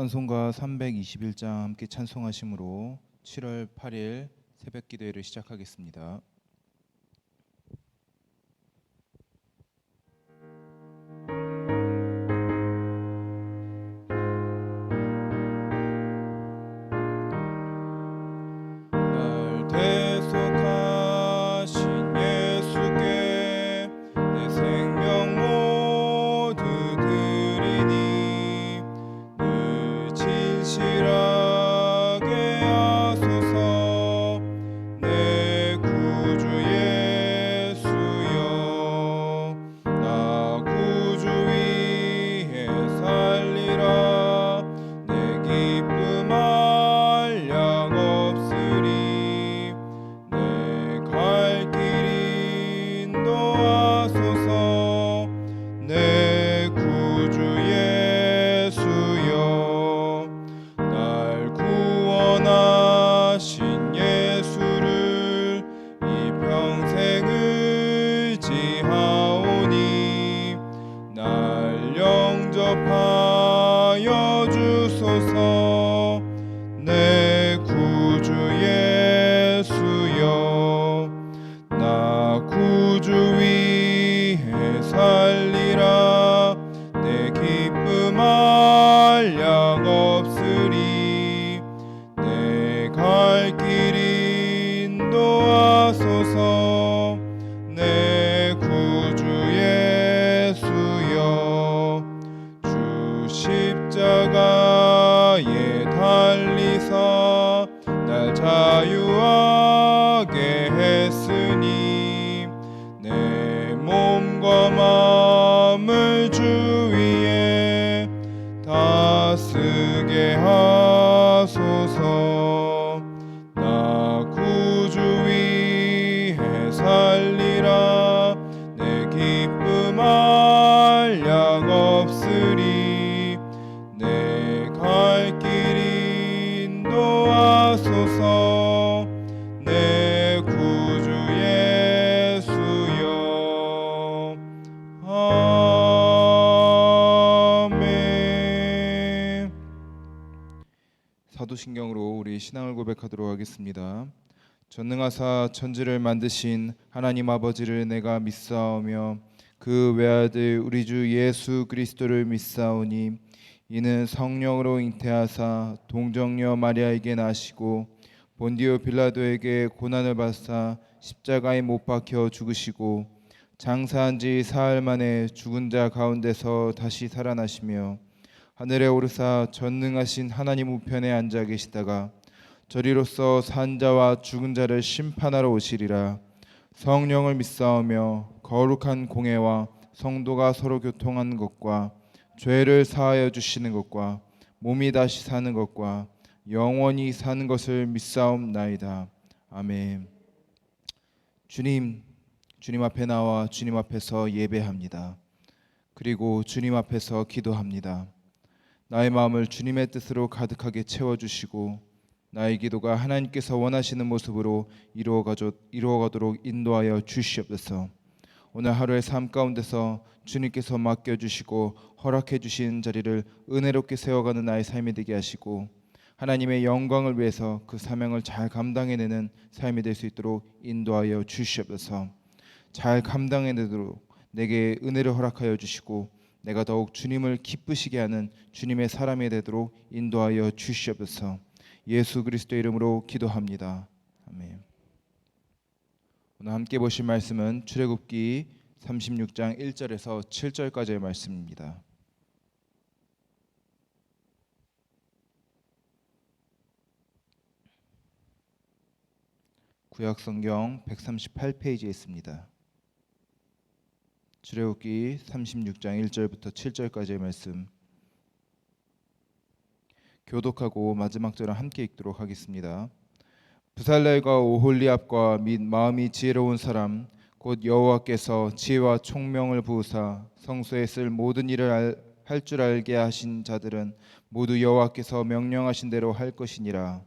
찬송가 321장 함께 찬송하심으로 7월 8일 새벽 기도회를 시작하겠습니다. 날 대속하신 예수께 내 생명 모두 드리니 늘 진실하게 하소서. 내 구주 예수여, 나 구주 위에 살리라. 내 기쁨 한량 없으리. 내 갈 길 인도하소서. 내 구주 예수여, 날 구원하신 예수를 이 평생 의지하오니 날 영접하여 주소서. 내 구주 예수여, 나 구주 위에 살리라. 내 기쁨 한량 없으리. 내 갈 길 인도하소서. 내 구주 예수여, 주 십자가에 달리사 날 자유하게 했으니 내 몸과 마음을 주 위에 다스게 하소서. 나 구주 위에 살리라. 내 기쁨 한량 없으리. 내 갈 길 인도하소서. 내 구주 예수여. 아멘. 사도신경으로 우리 신앙을 고백하도록 하겠습니다. 전능하사 천지를 만드신 하나님 아버지를 내가 믿사오며 그 외아들 우리 주 예수 그리스도를 믿사오니 이는 성령으로 잉태하사 동정녀 마리아에게 나시고 본디오 빌라도에게 고난을 받사 십자가에 못 박혀 죽으시고 장사한 지 사흘 만에 죽은 자 가운데서 다시 살아나시며 하늘에 오르사 전능하신 하나님 우편에 앉아 계시다가 저리로서 산 자와 죽은 자를 심판하러 오시리라. 성령을 믿사오며 거룩한 공회와 성도가 서로 교통하는 것과 죄를 사하여 주시는 것과 몸이 다시 사는 것과 영원히 사는 것을 믿사옵나이다. 아멘. 주님 앞에 나와 주님 앞에서 예배합니다. 그리고 주님 앞에서 기도합니다. 나의 마음을 주님의 뜻으로 가득하게 채워주시고 나의 기도가 하나님께서 원하시는 모습으로 이루어가도록 인도하여 주시옵소서. 오늘 하루의 삶 가운데서 주님께서 맡겨주시고 허락해 주신 자리를 은혜롭게 세워가는 나의 삶이 되게 하시고 하나님의 영광을 위해서 그 사명을 잘 감당해내는 삶이 될 수 있도록 인도하여 주시옵소서. 잘 감당해내도록 내게 은혜를 허락하여 주시고 내가 더욱 주님을 기쁘시게 하는 주님의 사람이 되도록 인도하여 주시옵소서. 예수 그리스도의 이름으로 기도합니다. 아멘. 오늘 함께 보실 말씀은 출애굽기 36장 1절에서 7절까지의 말씀입니다. 구약성경 138페이지에 있습니다. 출애굽기 36장 1절부터 7절까지의 말씀 교독하고 마지막 절을 함께 읽도록 하겠습니다. 부살렐과 오홀리압과 및 마음이 지혜로운 사람 곧 여호와께서 지혜와 총명을 부으사 성소에 쓸 모든 일을 할 줄 알게 하신 자들은 모두 여호와께서 명령하신 대로 할 것이니라.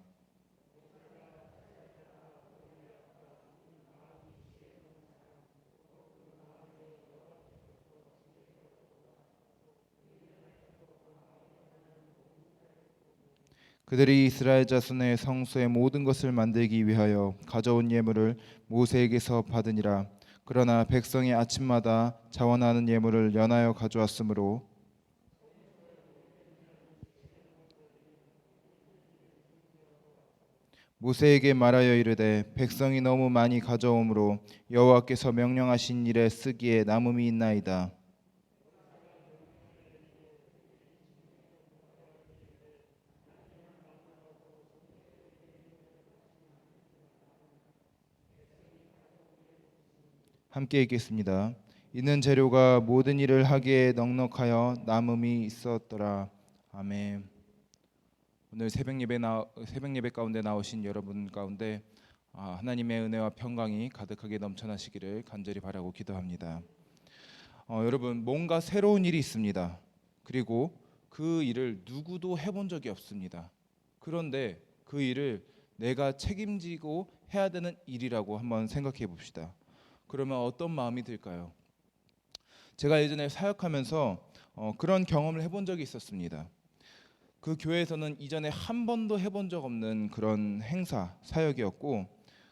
그들이 이스라엘 자손의 성소의 모든 것을 만들기 위하여 가져온 예물을 모세에게서 받으니라. 그러나 백성이 아침마다 자원하는 예물을 연하여 가져왔으므로 모세에게 말하여 이르되 백성이 너무 많이 가져오므로 여호와께서 명령하신 일에 쓰기에 남음이 있나이다. 함께 읽겠습니다. 있는 재료가 모든 일을 하기에 넉넉하여 남음이 있었더라. 아멘. 오늘 새벽 예배 가운데 나오신 여러분 가운데 하나님의 은혜와 평강이 가득하게 넘쳐나시기를 간절히 바라고 기도합니다. 여러분, 뭔가 새로운 일이 있습니다. 그리고 그 일을 누구도 해본 적이 없습니다. 그런데 그 일을 내가 책임지고 해야 되는 일이라고 한번 생각해 봅시다. 그러면 어떤 마음이 들까요? 제가 예전에 사역하면서 그런 경험을 해본 적이 있었습니다. 그 교회에서는 이전에 한 번도 해본 적 없는 그런 행사 사역이었고,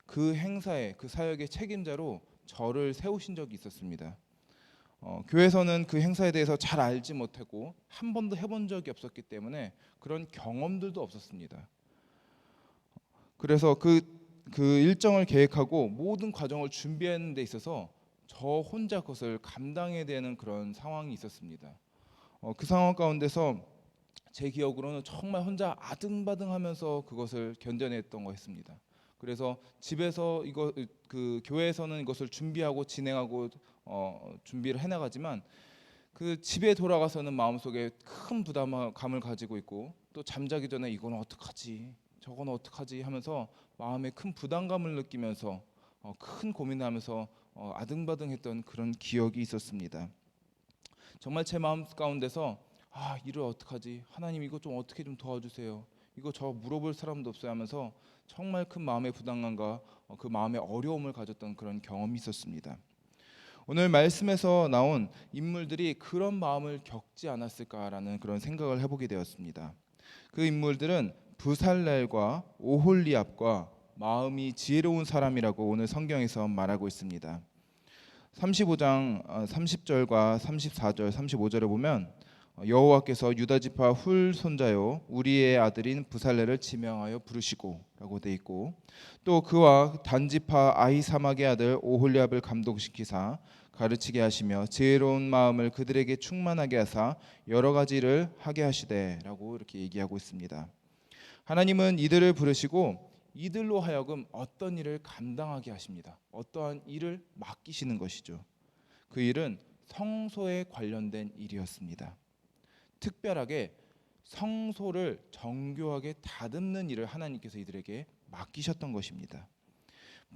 그 행사의 그 사역의 책임자로 저를 세우신 적이 있었습니다. 교회에서는 그 행사에 대해서 잘 알지 못하고 한 번도 해본 적이 없었기 때문에 그런 경험들도 없었습니다. 그래서 그 일정을 계획하고 모든 과정을 준비하는 데 있어서 저 혼자 그것을 감당해야 되는 그런 상황이 있었습니다. 그 상황 가운데서 제 기억으로는 정말 혼자 아등바등하면서 그것을 견뎌냈던 것 같습니다. 그래서 집에서 그 교회에서는 이것을 준비하고 진행하고 준비를 해나가지만 그 집에 돌아가서는 마음속에 큰 부담감을 가지고 있고, 또 잠자기 전에 이건 어떡하지, 저건 어떡하지 하면서 마음에 큰 부담감을 느끼면서 큰 고민하면서 아등바등했던 그런 기억이 있었습니다. 정말 제 마음 가운데서 일을 어떡하지, 하나님 이거 좀 어떻게 좀 도와주세요, 이거 저 물어볼 사람도 없어요 하면서 정말 큰 마음의 부담감과 그 마음의 어려움을 가졌던 그런 경험이 있었습니다. 오늘 말씀에서 나온 인물들이 그런 마음을 겪지 않았을까라는 그런 생각을 해보게 되었습니다. 그 인물들은 부살렐과 오홀리압과 마음이 지혜로운 사람이라고 오늘 성경에서 말하고 있습니다. 35장 30절과 34절, 35절에 보면 여호와께서 유다 지파 훌 손자요 우리의 아들인 부살렐을 지명하여 부르시고라고 돼 있고, 또 그와 단 지파 아히사막의 아들 오홀리압을 감독시키사 가르치게 하시며 지혜로운 마음을 그들에게 충만하게 하사 여러 가지 일을 하게 하시되라고 이렇게 얘기하고 있습니다. 하나님은 이들을 부르시고 이들로 하여금 어떤 일을 감당하게 하십니다. 어떠한 일을 맡기시는 것이죠. 그 일은 성소에 관련된 일이었습니다. 특별하게 성소를 정교하게 다듬는 일을 하나님께서 이들에게 맡기셨던 것입니다.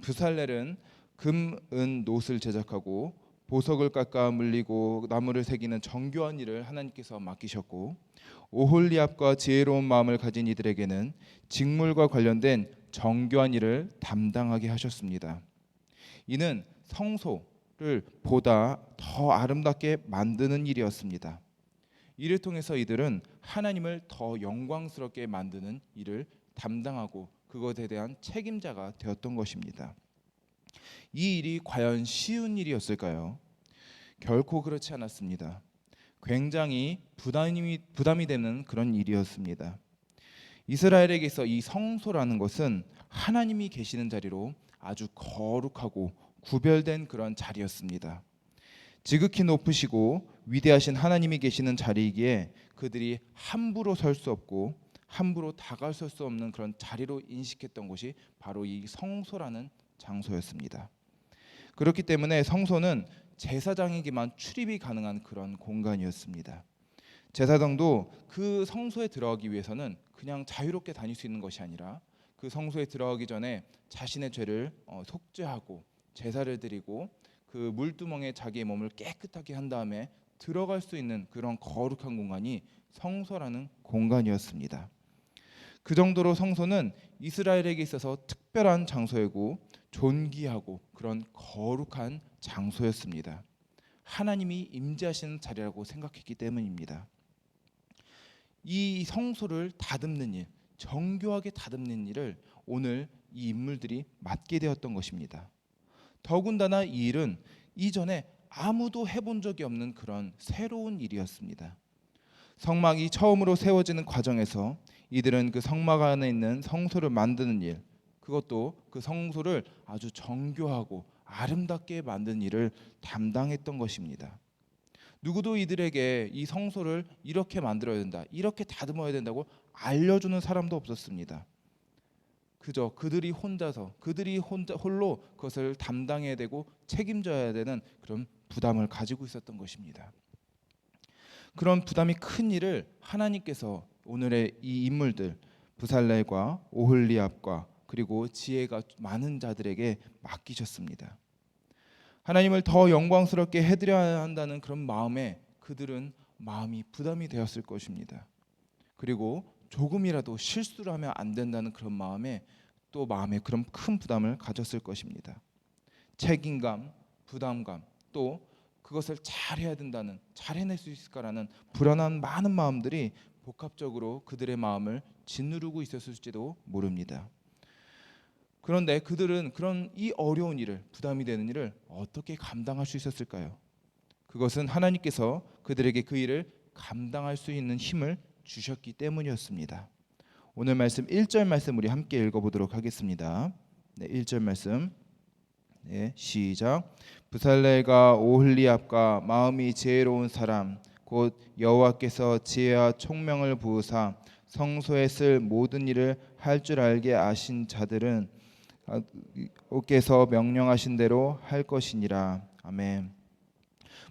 부살렐은 금, 은, 놋을 제작하고 보석을 깎아 물리고 나무를 새기는 정교한 일을 하나님께서 맡기셨고, 오홀리압과 지혜로운 마음을 가진 이들에게는 직물과 관련된 정교한 일을 담당하게 하셨습니다. 이는 성소를 보다 더 아름답게 만드는 일이었습니다. 이를 통해서 이들은 하나님을 더 영광스럽게 만드는 일을 담당하고 그것에 대한 책임자가 되었던 것입니다. 이 일이 과연 쉬운 일이었을까요? 결코 그렇지 않았습니다. 굉장히 부담이 되는 그런 일이었습니다. 이스라엘에게서 이 성소라는 것은 하나님이 계시는 자리로 아주 거룩하고 구별된 그런 자리였습니다. 지극히 높으시고 위대하신 하나님이 계시는 자리이기에 그들이 함부로 설 수 없고 함부로 다가설 수 없는 그런 자리로 인식했던 곳이 바로 이 성소라는 장소였습니다. 그렇기 때문에 성소는 제사장에게만 출입이 가능한 그런 공간이었습니다. 제사장도 그 성소에 들어가기 위해서는 그냥 자유롭게 다닐 수 있는 것이 아니라 그 성소에 들어가기 전에 자신의 죄를 속죄하고 제사를 드리고 그 물두멍에 자기의 몸을 깨끗하게 한 다음에 들어갈 수 있는 그런 거룩한 공간이 성소라는 공간이었습니다. 그 정도로 성소는 이스라엘에게 있어서 특별한 장소이고 존귀하고 그런 거룩한 장소였습니다. 하나님이 임재하시는 자리라고 생각했기 때문입니다. 이 성소를 다듬는 일, 정교하게 다듬는 일을 오늘 이 인물들이 맡게 되었던 것입니다. 더군다나 이 일은 이전에 아무도 해본 적이 없는 그런 새로운 일이었습니다. 성막이 처음으로 세워지는 과정에서 이들은 그 성막 안에 있는 성소를 만드는 일, 그것도 그 성소를 아주 정교하고 아름답게 만드는 일을 담당했던 것입니다. 누구도 이들에게 이 성소를 이렇게 만들어야 된다, 이렇게 다듬어야 된다고 알려주는 사람도 없었습니다. 그저 그들이 홀로 그것을 담당해야 되고 책임져야 되는 그런 부담을 가지고 있었던 것입니다. 그런 부담이 큰 일을 하나님께서 오늘의 이 인물들 부살렐과 오홀리압과 그리고 지혜가 많은 자들에게 맡기셨습니다. 하나님을 더 영광스럽게 해드려야 한다는 그런 마음에 그들은 마음이 부담이 되었을 것입니다. 그리고 조금이라도 실수를 하면 안 된다는 그런 마음에 또 마음에 그런 큰 부담을 가졌을 것입니다. 책임감, 부담감, 또 그것을 잘해야 된다는, 잘 해낼 수 있을까라는 불안한 많은 마음들이 복합적으로 그들의 마음을 짓누르고 있었을지도 모릅니다. 그런데 그들은 그런 이 어려운 일을, 부담이 되는 일을 어떻게 감당할 수 있었을까요? 그것은 하나님께서 그들에게 그 일을 감당할 수 있는 힘을 주셨기 때문이었습니다. 오늘 말씀 1절 말씀 우리 함께 읽어보도록 하겠습니다. 네, 1절 말씀. 네, 시작. 부살렐과 오홀리압과 마음이 지혜로운 사람 곧 여호와께서 지혜와 총명을 부으사 성소에 쓸 모든 일을 할 줄 알게 아신 자들은 께서 명령하신 대로 할 것이니라. 아멘.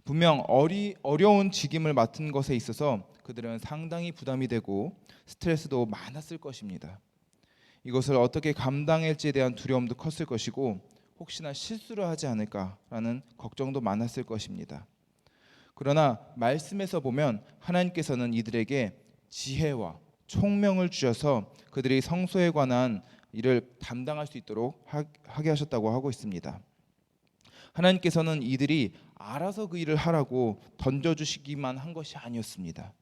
분명 어려운 직임을 맡은 것에 있어서 그들은 상당히 부담이 되고 스트레스도 많았을 것입니다. 이것을 어떻게 감당할지에 대한 두려움도 컸을 것이고 혹시나 실수를 하지 않을까라는 걱정도 많았을 것입니다. 그러나 말씀에서 보면 하나님께서는 이들에게 지혜와 총명을 주셔서 그들이 성소에 관한 일을 담당할 수 있도록 하게 하셨다고 하고 있습니다. 하나님께서는 이들이 알아서 그 일을 하라고 던져주시기만 한 것이 아니었습니다.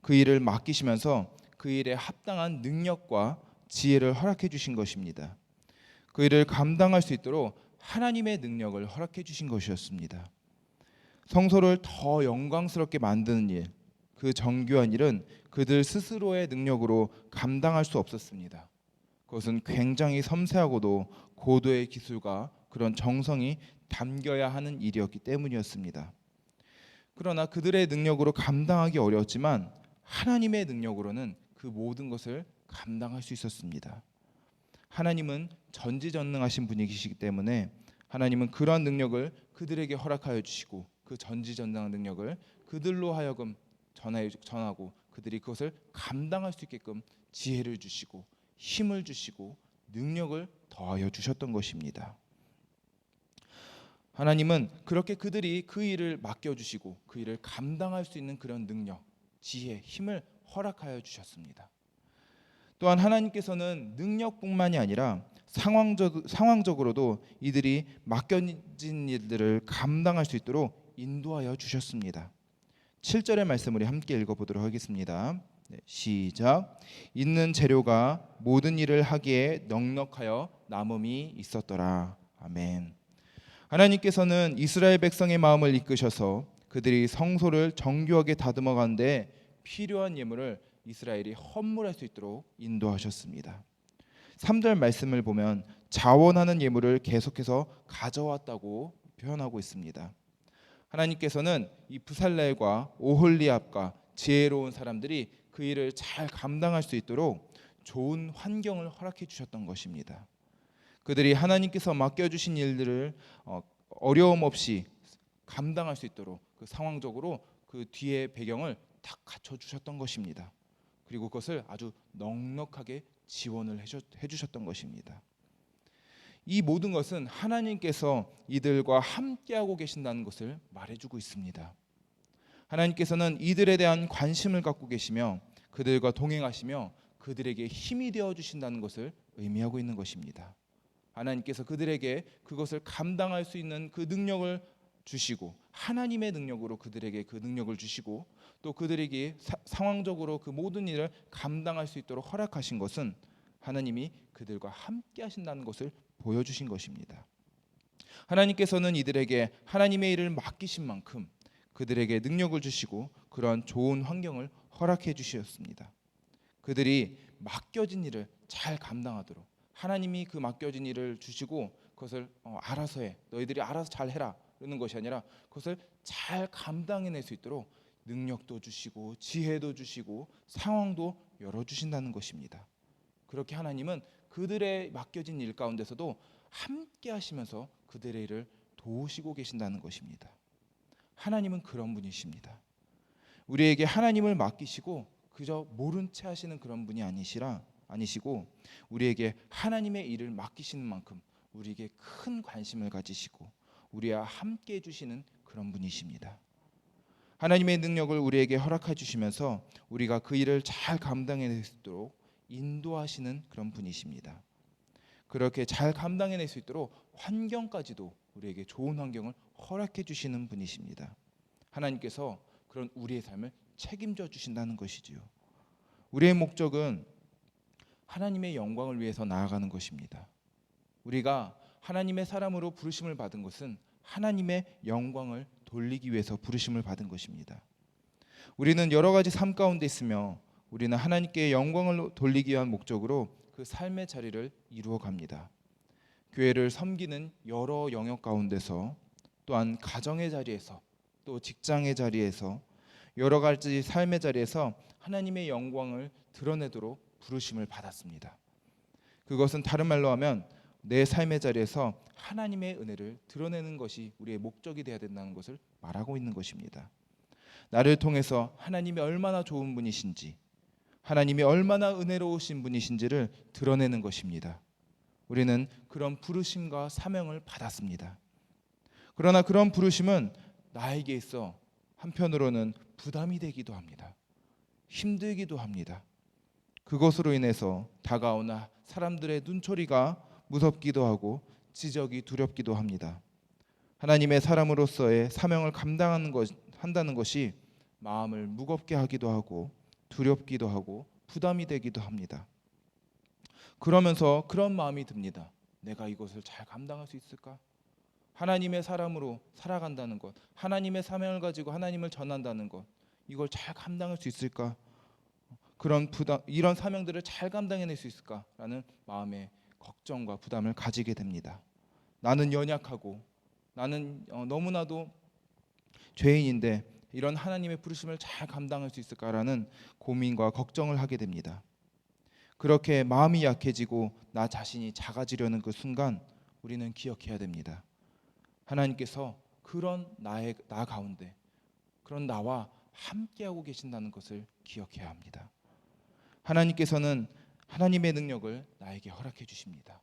그 일을 맡기시면서 그 일에 합당한 능력과 지혜를 허락해 주신 것입니다. 그 일을 감당할 수 있도록 하나님의 능력을 허락해 주신 것이었습니다. 성소를 더 영광스럽게 만드는 일, 그 정교한 일은 그들 스스로의 능력으로 감당할 수 없었습니다. 그것은 굉장히 섬세하고도 고도의 기술과 그런 정성이 담겨야 하는 일이었기 때문이었습니다. 그러나 그들의 능력으로 감당하기 어려웠지만 하나님의 능력으로는 그 모든 것을 감당할 수 있었습니다. 하나님은 전지전능하신 분이시기 때문에 하나님은 그러한 능력을 그들에게 허락하여 주시고 그 전지전능한 능력을 그들로 하여금 전하고 그들이 그것을 감당할 수 있게끔 지혜를 주시고 힘을 주시고 능력을 더하여 주셨던 것입니다. 하나님은 그렇게 그들이 그 일을 맡겨주시고 그 일을 감당할 수 있는 그런 능력, 지혜, 힘을 허락하여 주셨습니다. 또한 하나님께서는 능력뿐만이 아니라 상황적으로도 이들이 맡겨진 일들을 감당할 수 있도록 인도하여 주셨습니다. 7절의 말씀 우리 함께 읽어보도록 하겠습니다. 네, 시작. 있는 재료가 모든 일을 하기에 넉넉하여 남음이 있었더라. 아멘. 하나님께서는 이스라엘 백성의 마음을 이끄셔서 그들이 성소를 정교하게 다듬어 가는데 필요한 예물을 이스라엘이 헌물할 수 있도록 인도하셨습니다. 3절 말씀을 보면 자원하는 예물을 계속해서 가져왔다고 표현하고 있습니다. 하나님께서는 이 부살렐과 오홀리압과 지혜로운 사람들이 그 일을 잘 감당할 수 있도록 좋은 환경을 허락해 주셨던 것입니다. 그들이 하나님께서 맡겨주신 일들을 어려움 없이 감당할 수 있도록 그 상황적으로 그 뒤에 배경을 다 갖춰주셨던 것입니다. 그리고 그것을 아주 넉넉하게 지원을 해주셨던 것입니다. 이 모든 것은 하나님께서 이들과 함께하고 계신다는 것을 말해주고 있습니다. 하나님께서는 이들에 대한 관심을 갖고 계시며 그들과 동행하시며 그들에게 힘이 되어 주신다는 것을 의미하고 있는 것입니다. 하나님께서 그들에게 그것을 감당할 수 있는 그 능력을 주시고 하나님의 능력으로 그들에게 그 능력을 주시고 또 그들에게 상황적으로 그 모든 일을 감당할 수 있도록 허락하신 것은 하나님이 그들과 함께 하신다는 것을 보여주신 것입니다. 하나님께서는 이들에게 하나님의 일을 맡기신 만큼 그들에게 능력을 주시고 그러한 좋은 환경을 허락해 주셨습니다. 그들이 맡겨진 일을 잘 감당하도록 하나님이 그 맡겨진 일을 주시고 그것을 알아서 해, 너희들이 알아서 잘 해라 이러는 것이 아니라 그것을 잘 감당해낼 수 있도록 능력도 주시고 지혜도 주시고 상황도 열어주신다는 것입니다. 그렇게 하나님은 그들의 맡겨진 일 가운데서도 함께 하시면서 그들의 일을 도우시고 계신다는 것입니다. 하나님은 그런 분이십니다. 우리에게 하나님을 맡기시고 그저 모른 채 하시는 그런 분이 아니시고 우리에게 하나님의 일을 맡기시는 만큼 우리에게 큰 관심을 가지시고 우리와 함께 해주시는 그런 분이십니다. 하나님의 능력을 우리에게 허락해 주시면서 우리가 그 일을 잘 감당해낼 수 있도록 인도하시는 그런 분이십니다. 그렇게 잘 감당해낼 수 있도록 환경까지도 우리에게 좋은 환경을 허락해 주시는 분이십니다. 하나님께서 그런 우리의 삶을 책임져 주신다는 것이지요. 우리의 목적은 하나님의 영광을 위해서 나아가는 것입니다. 우리가 하나님의 사람으로 부르심을 받은 것은 하나님의 영광을 돌리기 위해서 부르심을 받은 것입니다. 우리는 여러 가지 삶 가운데 있으며 우리는 하나님께 영광을 돌리기 위한 목적으로 그 삶의 자리를 이루어 갑니다. 교회를 섬기는 여러 영역 가운데서 또한 가정의 자리에서 또 직장의 자리에서 여러 가지 삶의 자리에서 하나님의 영광을 드러내도록 부르심을 받았습니다. 그것은 다른 말로 하면 내 삶의 자리에서 하나님의 은혜를 드러내는 것이 우리의 목적이 되어야 된다는 것을 말하고 있는 것입니다. 나를 통해서 하나님이 얼마나 좋은 분이신지, 하나님이 얼마나 은혜로우신 분이신지를 드러내는 것입니다. 우리는 그런 부르심과 사명을 받았습니다. 그러나 그런 부르심은 나에게 있어 한편으로는 부담이 되기도 합니다. 힘들기도 합니다. 그것으로 인해서 다가오나 사람들의 눈초리가 무섭기도 하고 지적이 두렵기도 합니다. 하나님의 사람으로서의 사명을 한다는 것이 마음을 무겁게 하기도 하고 두렵기도 하고 부담이 되기도 합니다. 그러면서 그런 마음이 듭니다. 내가 이것을 잘 감당할 수 있을까? 하나님의 사람으로 살아간다는 것, 하나님의 사명을 가지고 하나님을 전한다는 것, 이걸 잘 감당할 수 있을까? 그런 부담, 이런 사명들을 잘 감당해낼 수 있을까라는 마음의 걱정과 부담을 가지게 됩니다. 나는 연약하고 나는 너무나도 죄인인데 이런 하나님의 부르심을 잘 감당할 수 있을까라는 고민과 걱정을 하게 됩니다. 그렇게 마음이 약해지고 나 자신이 작아지려는 그 순간 우리는 기억해야 됩니다. 하나님께서 그런 나 가운데 그런 나와 함께하고 계신다는 것을 기억해야 합니다. 하나님께서는 하나님의 능력을 나에게 허락해 주십니다.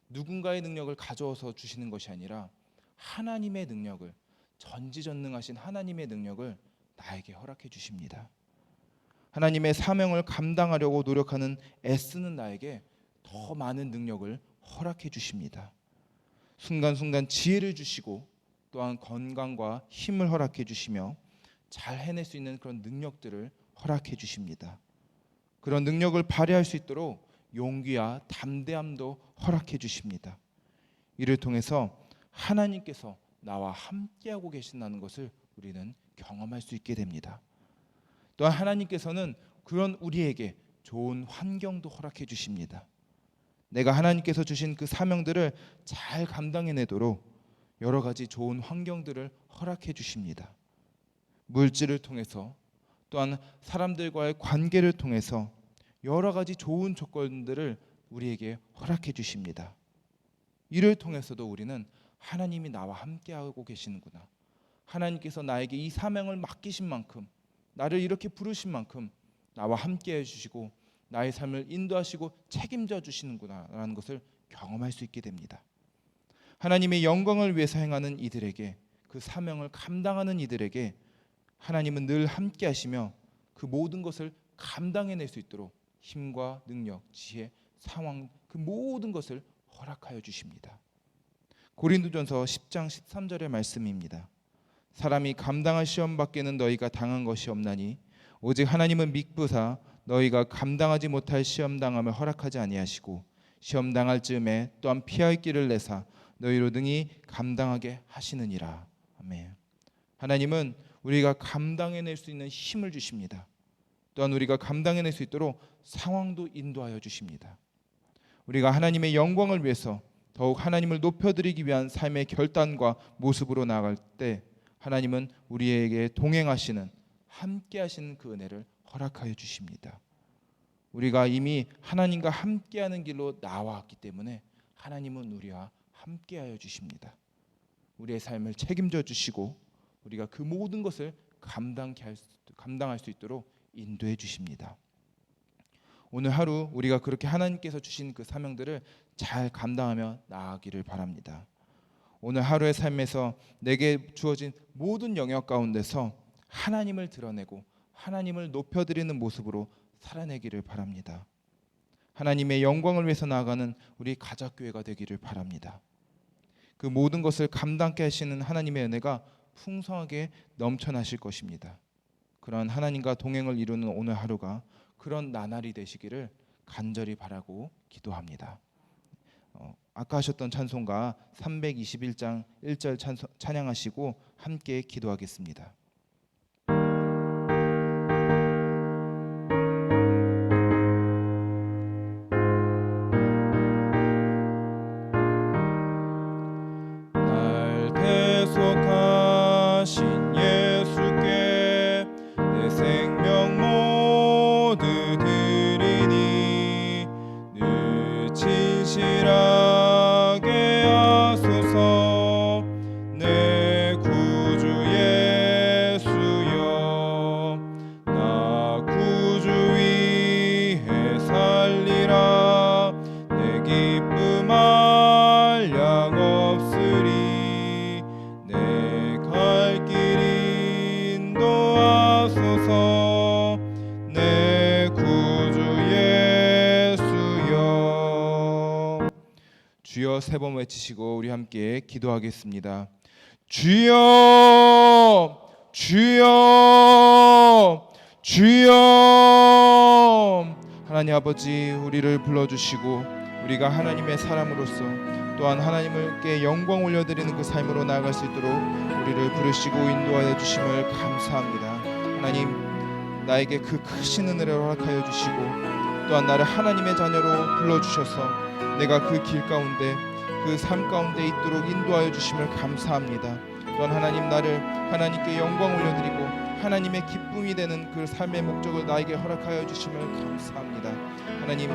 누군가의 능력을 가져와서 주시는 것이 아니라 하나님의 능력을, 전지전능하신 하나님의 능력을 나에게 허락해 주십니다. 하나님의 사명을 감당하려고 노력하는 애쓰는 나에게 더 많은 능력을 허락해 주십니다. 순간순간 지혜를 주시고 또한 건강과 힘을 허락해 주시며 잘 해낼 수 있는 그런 능력들을 허락해 주십니다. 그런 능력을 발휘할 수 있도록 용기와 담대함도 허락해 주십니다. 이를 통해서 하나님께서 나와 함께하고 계신다는 것을 우리는 경험할 수 있게 됩니다. 또한 하나님께서는 그런 우리에게 좋은 환경도 허락해 주십니다. 내가 하나님께서 주신 그 사명들을 잘 감당해내도록 여러 가지 좋은 환경들을 허락해 주십니다. 물질을 통해서 또한 사람들과의 관계를 통해서 여러 가지 좋은 조건들을 우리에게 허락해 주십니다. 이를 통해서도 우리는 하나님이 나와 함께하고 계시는구나, 하나님께서 나에게 이 사명을 맡기신 만큼, 나를 이렇게 부르신 만큼 나와 함께해 주시고 나의 삶을 인도하시고 책임져 주시는구나라는 것을 경험할 수 있게 됩니다. 하나님의 영광을 위해서 행하는 이들에게, 그 사명을 감당하는 이들에게 하나님은 늘 함께 하시며 그 모든 것을 감당해낼 수 있도록 힘과 능력, 지혜, 상황, 그 모든 것을 허락하여 주십니다. 고린도전서 10장 13절의 말씀입니다. 사람이 감당할 시험 밖에는 너희가 당한 것이 없나니 오직 하나님은 미쁘사 너희가 감당하지 못할 시험 당함을 허락하지 아니하시고 시험 당할 즈음에 또한 피할 길을 내사 너희로 등이 감당하게 하시느니라. 아멘. 하나님은 우리가 감당해낼 수 있는 힘을 주십니다. 또한 우리가 감당해낼 수 있도록 상황도 인도하여 주십니다. 우리가 하나님의 영광을 위해서 더욱 하나님을 높여드리기 위한 삶의 결단과 모습으로 나아갈 때 하나님은 우리에게 동행하시는, 함께 하시는 그 은혜를 허락하여 주십니다. 우리가 이미 하나님과 함께하는 길로 나왔기 때문에 하나님은 우리와 함께하여 주십니다. 우리의 삶을 책임져 주시고 우리가 그 모든 것을 감당할 수 있도록 인도해 주십니다. 오늘 하루 우리가 그렇게 하나님께서 주신 그 사명들을 잘 감당하며 나아가기를 바랍니다. 오늘 하루의 삶에서 내게 주어진 모든 영역 가운데서 하나님을 드러내고 하나님을 높여드리는 모습으로 살아내기를 바랍니다. 하나님의 영광을 위해서 나아가는 우리 가작교회가 되기를 바랍니다. 그 모든 것을 감당케 하시는 하나님의 은혜가 풍성하게 넘쳐나실 것입니다. 그런 하나님과 동행을 이루는 오늘 하루가 그런 나날이 되시기를 간절히 바라고 기도합니다. 아까 하셨던 찬송가 321장 1절 찬양하시고 함께 기도하겠습니다. 날 대속하신 예수께 내 생명 모두 드리니 늘 진실하게 하소서. 내 구주 예수여 나 구주 위해 살리라. 내 기쁨 한량 없으리. 내 갈 길 인도하소서. 내 구주 예수여. 주여 세 번 외치시고 우리 함께 기도하겠습니다. 주여 주여 주여. 하나님 아버지, 우리를 불러주시고 우리가 하나님의 사람으로서 또한 하나님께 영광 올려드리는 그 삶으로 나아갈 수 있도록 우리를 부르시고 인도하여 주심을 감사합니다. 하나님, 나에게 그 크신 은혜를 허락하여 주시고 또한 나를 하나님의 자녀로 불러주셔서 내가 그 길 가운데 그 삶 가운데 있도록 인도하여 주심을 감사합니다. 또한 하나님, 나를 하나님께 영광 올려드리고 하나님의 기쁨이 되는 그 삶의 목적을 나에게 허락하여 주심을 감사합니다. 하나님,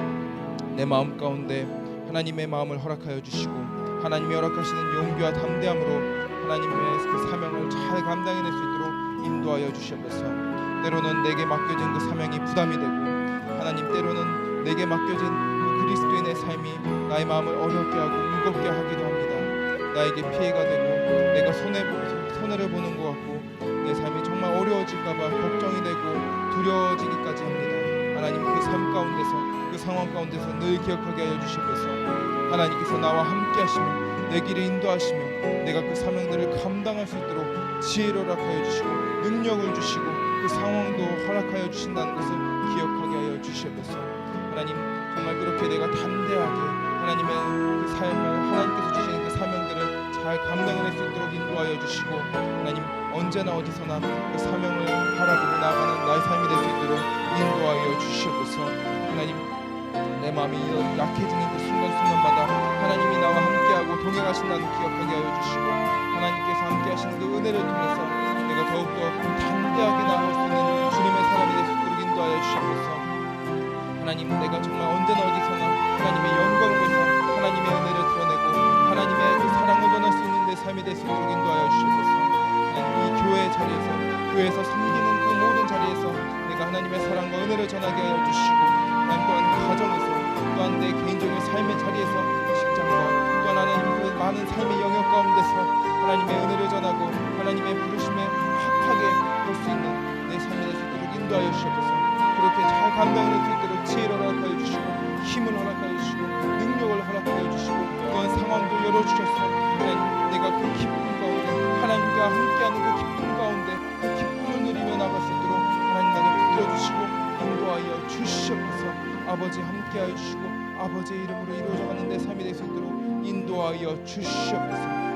내 마음 가운데 하나님의 마음을 허락하여 주시고 하나님이 허락하시는 용기와 담대함으로 하나님의 그 사명을 잘 감당해낼 수 있도록 인도하여 주시옵소서. 때로는 내게 맡겨진 그 사명이 부담이 되고 하나님, 때로는 내게 맡겨진 그 그리스도인의 삶이 나의 마음을 어렵게 하고 무겁게 하기도 합니다. 나에게 피해가 되고 내가 손해를 보는 것 같고 내 삶이 정말 어려워질까 봐 걱정이 되고 두려워지기까지 합니다. 하나님, 그 삶 가운데서 그 상황 가운데서 늘 기억하게 하여 주시옵소서. 하나님께서 나와 함께 하시며 내 길을 인도하시며 내가 그 사명들을 감당할 수 있도록 지혜를 허락하여 주시고 능력을 주시고 그 상황도 허락하여 주신다는 것을 기억하게 하여 주시옵소서. 하나님, 정말 그렇게 내가 담대하게 하나님의 그 삶을 하나님께서 주신 그 사명들을 잘 감당해낼 수 있도록 인도하여 주시고 하나님, 언제나 어디서나 그 사명을 바라보고 나아가는 나의 삶이 될 수 있도록 인도하여 주시옵소서. 하나님, 내 마음이 약해지는 그 순간순간마다 하나님이 나와 함께하고 동행하신다는 기억하게 하여 주시고 하나님께서 함께하시는 그 은혜를 통해서 내가 더욱더 담대하게 나아갈 수 있는 주님의 사람이 될 수 있도록 인도하여 주시옵소서. 하나님, 내가 정말 언제나 어디서나 하나님의 영광을 위해서 하나님의 은혜를 드러내고 하나님의 그 사랑을 전할 수 있는 내 삶이 될 수 있도록 인도하여 주시옵소서. 하나님, 이 교회 자리에서 교회에서 섬기는 그 모든 자리에서 내가 하나님의 사랑과 은혜를 전하게 하여 주시고 하나님, 또한 가정에서 또한 내 개인적인 삶의 자리에서 직장과 또한 하나님 그 많은 삶의 영역 가운데서 하나님의 은혜를 전하고 하나님의 부르심에 합하게 할 수 있는 내 삶이 될 수 있도록 인도하여 주시옵소서. 그렇게 잘 감당할 수 있도록 지혜를 허락하여 주시고 힘을 허락하여 주시고 능력을 허락하여 주시고 또한 상황도 열어주셔서 하나님, 내가 그 기쁨 가운데 하나님과 함께하는 그 기쁨 가운데 그 기쁨을 누리며 나갈 수 있도록 하나님 나를 붙들어 주시고 인도하여 주시옵소서. 아버지 함께하여 주시고 아버지의 이름으로 이루어져 가는 내 삶이 될 수 있도록 인도하여 주시옵소서.